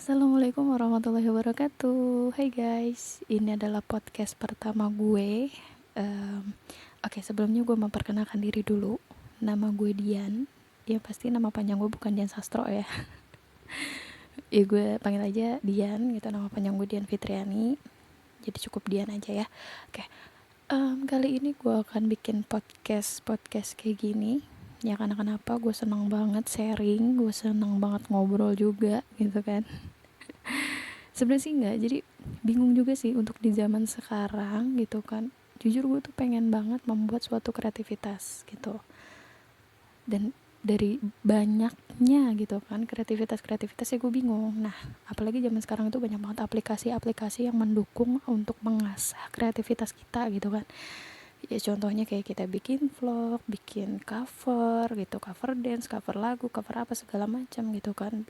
Assalamualaikum warahmatullahi wabarakatuh. Hai guys, ini adalah podcast pertama gue. Oke, sebelumnya gue memperkenalkan diri dulu. Nama gue Dian. Ya pasti nama panjang gue bukan Dian Sastro ya. Ya gue panggil aja Dian gitu. Nama panjang gue Dian Fitriani. Jadi cukup Dian aja ya. Oke. Kali ini gue akan bikin podcast kayak gini. Ya karena kenapa gue seneng banget sharing, gue seneng banget ngobrol juga gitu kan. Sebenarnya sih enggak, jadi bingung juga sih untuk di zaman sekarang gitu kan. Jujur gue tuh pengen banget membuat suatu kreativitas gitu, dan dari banyaknya gitu kan kreativitas ya gue bingung. Nah, apalagi zaman sekarang itu banyak banget aplikasi-aplikasi yang mendukung untuk mengasah kreativitas kita gitu kan. Ya contohnya kayak kita bikin vlog, bikin cover gitu, cover dance, cover lagu, cover apa segala macam gitu kan.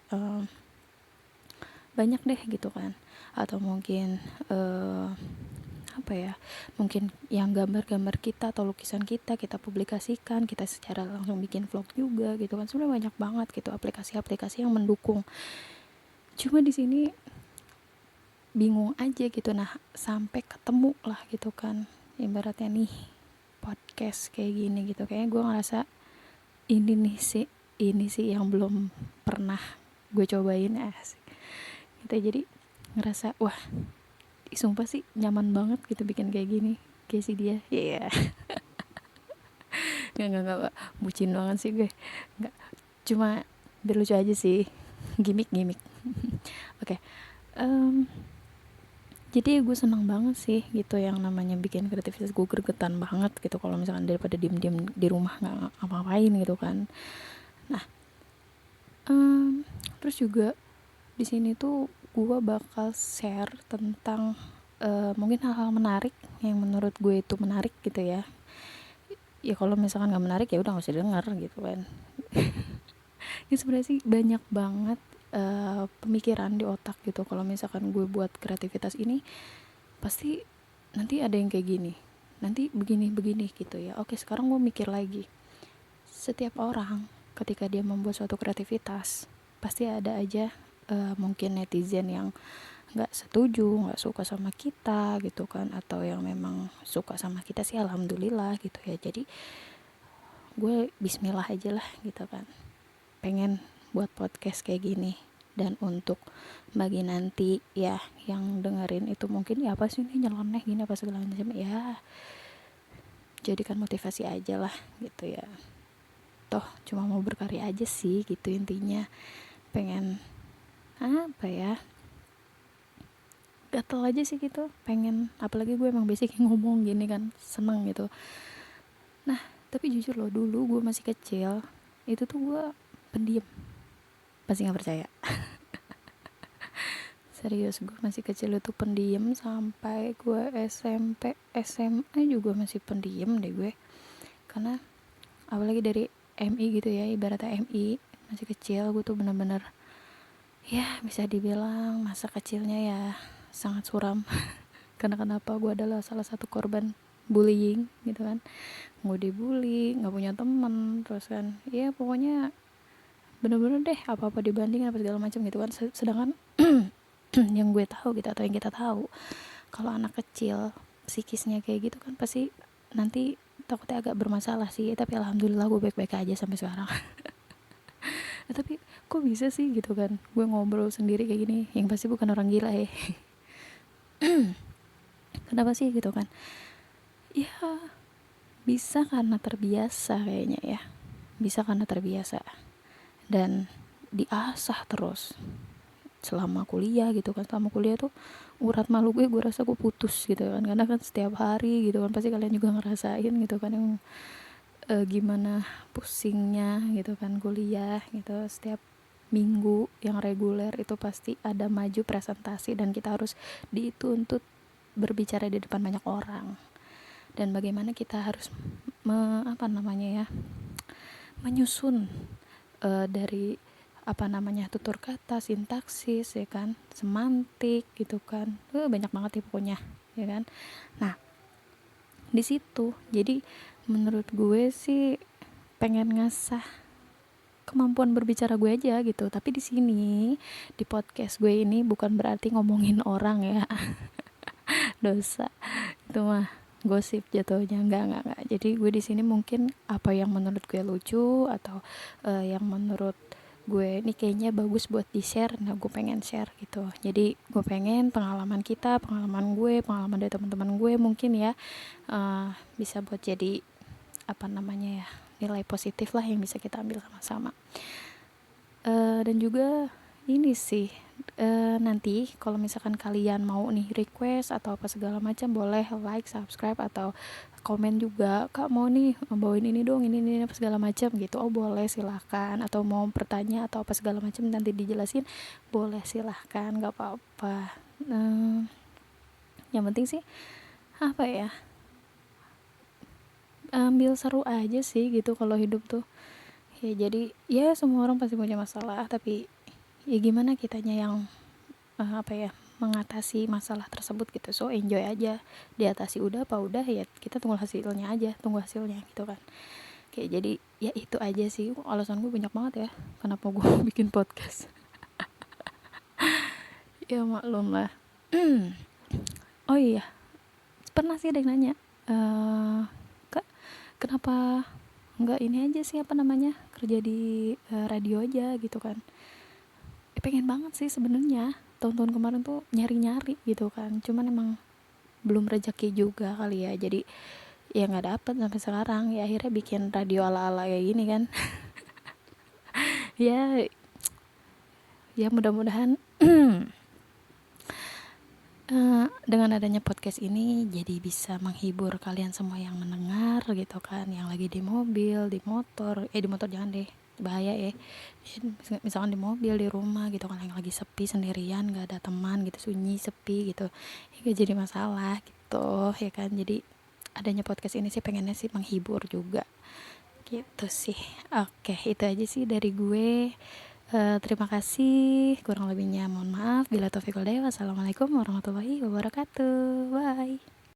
Banyak deh gitu kan. Atau mungkin apa ya, mungkin yang gambar-gambar kita atau lukisan kita publikasikan, kita secara langsung bikin vlog juga gitu kan. Sebenarnya banyak banget gitu aplikasi-aplikasi yang mendukung. Cuma di sini bingung aja gitu. Nah, sampai ketemu lah gitu kan, ibaratnya nih podcast kayak gini gitu. Kayaknya gue ngerasa ini sih yang belum pernah gue cobain asik gitu. Jadi ngerasa wah, sumpah sih nyaman banget gitu bikin kayak gini, kayak si dia. Iya, yeah. nggak bucin banget sih gue, nggak, cuma biar lucu aja sih, gimmick. Oke. Jadi gue seneng banget sih gitu yang namanya bikin kreativitas. Gue gregetan banget gitu kalau misalkan daripada diem di rumah nggak ngapa-ngapain gitu kan. Nah, terus juga di sini tuh gue bakal share tentang mungkin hal-hal menarik yang menurut gue itu menarik gitu ya. Ya kalau misalkan nggak menarik ya udah nggak usah denger gitu kan. Ini sebenarnya sih banyak banget pemikiran di otak gitu. Kalau misalkan gue buat kreativitas ini pasti nanti ada yang kayak gini, nanti begini gitu ya. Oke, sekarang gue mikir lagi, setiap orang ketika dia membuat suatu kreativitas pasti ada aja mungkin netizen yang nggak setuju, nggak suka sama kita gitu kan, atau yang memang suka sama kita sih alhamdulillah gitu ya. Jadi gue bismillah aja lah gitu kan, pengen buat podcast kayak gini. Dan untuk bagi nanti ya yang dengerin itu mungkin ya apa sih ini nyeleneh gini apa segala macam, ya jadikan motivasi aja lah gitu ya. Toh cuma mau berkarya aja sih gitu intinya. Pengen apa ya, gatel aja sih gitu, pengen, apalagi gue emang basic ngomong gini kan, seneng gitu. Nah, tapi jujur loh, dulu gue masih kecil itu tuh gue pendiam, pasti nggak percaya. Serius, gue masih kecil itu pendiam sampai gue SMP SMA juga masih pendiam deh gue. Karena apalagi dari MI gitu ya, ibaratnya MI masih kecil, gue tuh bener-bener ya bisa dibilang masa kecilnya ya sangat suram. Karena kenapa, gue adalah salah satu korban bullying gitu kan. Gue dibully, nggak punya temen, terus kan ya pokoknya bener-bener deh apa-apa dibanding apa segala macam gitu kan. Sedangkan yang gue tahu gitu, atau yang kita tahu, kalau anak kecil psikisnya kayak gitu kan pasti nanti takutnya agak bermasalah sih. Tapi alhamdulillah gue baik-baik aja sampai sekarang. Tapi kok bisa sih gitu kan gue ngobrol sendiri kayak gini, yang pasti bukan orang gila ya. Kenapa sih gitu kan, ya bisa karena terbiasa kayaknya ya, bisa karena terbiasa dan diasah terus selama kuliah gitu kan. Selama kuliah tuh urat malu gue rasa gue putus gitu kan, karena kan setiap hari gitu kan, pasti kalian juga ngerasain gitu kan yang gimana pusingnya gitu kan kuliah gitu. Setiap minggu yang reguler itu pasti ada maju presentasi dan kita harus dituntut berbicara di depan banyak orang, dan bagaimana kita harus apa namanya ya, menyusun dari apa namanya, tutur kata, sintaksis ya kan, semantik gitu kan. Banyak banget ya pokoknya ya kan. Nah, di situ jadi menurut gue sih pengen ngasah kemampuan berbicara gue aja gitu. Tapi di sini di podcast gue ini bukan berarti ngomongin orang ya. Dosa itu mah gosip jatuhnya. Enggak. Jadi gue di sini mungkin apa yang menurut gue lucu atau yang menurut gue ini kayaknya bagus buat di share, nah gue pengen share gitu. Jadi gue pengen pengalaman kita, pengalaman gue, pengalaman dari teman-teman gue mungkin ya bisa buat jadi apa namanya ya, nilai positif lah yang bisa kita ambil sama-sama. Dan juga ini sih nanti kalau misalkan kalian mau nih request atau apa segala macam, boleh like, subscribe atau komen juga, kak mau nih bawain ini dong, ini apa segala macam gitu. Oh boleh, silahkan. Atau mau bertanya atau apa segala macam nanti dijelasin, boleh, silahkan, nggak apa-apa. Yang penting sih apa ya, ambil seru aja sih gitu kalau hidup tuh ya. Jadi ya semua orang pasti punya masalah, tapi ya gimana kitanya yang apa ya, mengatasi masalah tersebut gitu. So enjoy aja, diatasi udah apa udah ya kita tunggu hasilnya aja, tunggu hasilnya gitu kan. Kayak jadi ya itu aja sih. Alasan gue banyak banget ya kenapa gue bikin podcast. Ya maklum lah. Oh iya, pernah sih ada yang nanya, kak kenapa nggak ini aja sih, apa namanya, kerja di radio aja gitu kan. Pengen banget sih sebenarnya tahun-tahun kemarin tuh nyari-nyari gitu kan, cuman emang belum rezeki juga kali ya, jadi ya nggak dapet sampai sekarang. Ya akhirnya bikin radio ala-ala kayak gini kan. ya ya mudah-mudahan dengan adanya podcast ini jadi bisa menghibur kalian semua yang mendengar gitu kan, yang lagi di mobil, di motor, di motor jangan deh, bahaya ya. Misalkan di mobil, di rumah gitu kan, yang lagi sepi sendirian, gak ada teman gitu, sunyi sepi gitu ya, gak jadi masalah gitu ya kan. Jadi adanya podcast ini sih pengennya sih menghibur juga gitu sih. Oke, itu aja sih dari gue. Terima kasih, kurang lebihnya mohon maaf. Bila taufiq wal hidayah. Wassalamualaikum warahmatullahi wabarakatuh. Bye.